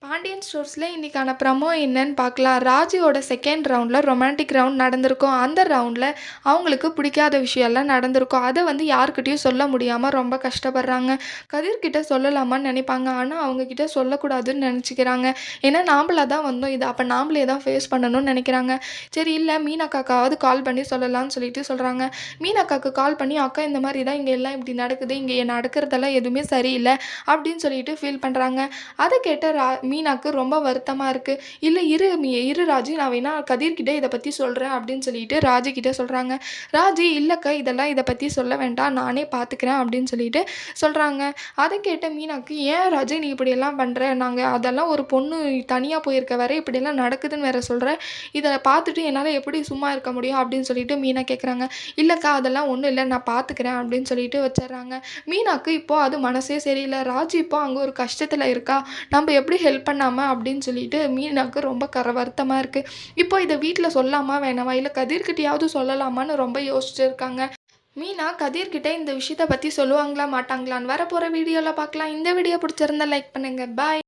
பாண்டியன் ஸ்டோர்ஸில் இன்றைக்கான ப்ரமோ என்னன்னு பார்க்கலாம். ராஜியோட செகண்ட் ரவுண்டில் ரொமான்டிக் ரவுண்ட் நடந்திருக்கும். அந்த ரவுண்டில் அவங்களுக்கு பிடிக்காத விஷயம்லாம் நடந்திருக்கும். அதை யாருக்கிட்டையும் சொல்ல முடியாமல் ரொம்ப கஷ்டப்படுறாங்க. கதிர்கிட்ட சொல்லலாமான்னு நினைப்பாங்க. ஆனால் அவங்கக்கிட்ட சொல்லக்கூடாதுன்னு நினச்சிக்கிறாங்க. ஏன்னா நாம்பளாக தான் வந்தோம், இதை அப்போ நாம்பளே தான் ஃபேஸ் பண்ணணும்னு நினைக்கிறாங்க. சரி, இல்லை மீனாக்காக்காவது கால் பண்ணி சொல்லலாம்னு சொல்கிறாங்க. மீனாக்காக்கு கால் பண்ணி, அக்கா இந்த மாதிரி தான் இங்கே எல்லாம் இப்படி நடக்குது, இங்கே நடக்கிறதெல்லாம் எதுவுமே சரியில்லை அப்படின்னு சொல்லிட்டு ஃபீல் பண்ணுறாங்க. அதை கேட்ட மீனாக்கு ரொம்ப வருத்தமாக இருக்குது. இல்லை இரு ராஜி, நான் வேணா கதிர்கிட்ட இதை பற்றி சொல்கிறேன் அப்படின்னு சொல்லிட்டு ராஜிக்கிட்ட சொல்கிறாங்க. ராஜி, இல்லைக்கா இதெல்லாம் இதை பற்றி சொல்ல வேண்டாம், நானே பார்த்துக்கிறேன் அப்படின்னு சொல்லிட்டு சொல்கிறாங்க. அதை கேட்ட மீனாக்கு, ஏன் ராஜி நீ இப்படியெல்லாம் பண்ணுற, நாங்கள் அதெல்லாம் ஒரு பொண்ணு தனியாக போயிருக்க வேற இப்படியெல்லாம் நடக்குதுன்னு வேற சொல்கிறேன், இதை பார்த்துட்டு என்னால் எப்படி சும்மா இருக்க முடியும் அப்படின்னு சொல்லிட்டு மீனா கேட்குறாங்க. இல்லைக்கா அதெல்லாம் ஒன்றும் இல்லை, நான் பார்த்துக்கிறேன் அப்படின்னு சொல்லிட்டு வச்சிடுறாங்க. மீனாக்கு இப்போ அது மனசே சரியில்லை. ராஜி இப்போ அங்கே ஒரு கஷ்டத்தில் இருக்கா, நம்ம எப்படி ஹெல்ப் பண்ணாமல் அப்படின்னு சொல்லிட்டு மீனாக்கு ரொம்ப வருத்தமாக இருக்குது. இப்போ இதை வீட்டில் சொல்லாமா வேணாமா, இல்லை கதிர்கிட்டையாவது சொல்லலாமான்னு ரொம்ப யோசிச்சுருக்காங்க. மீனா கதிர்கிட்ட இந்த விஷயத்தை பற்றி சொல்லுவாங்களா மாட்டாங்களான்னு வரப்போகிற வீடியோவில் பார்க்கலாம். இந்த வீடியோ பிடிச்சிருந்தா லைக் பண்ணுங்கள். பாய்.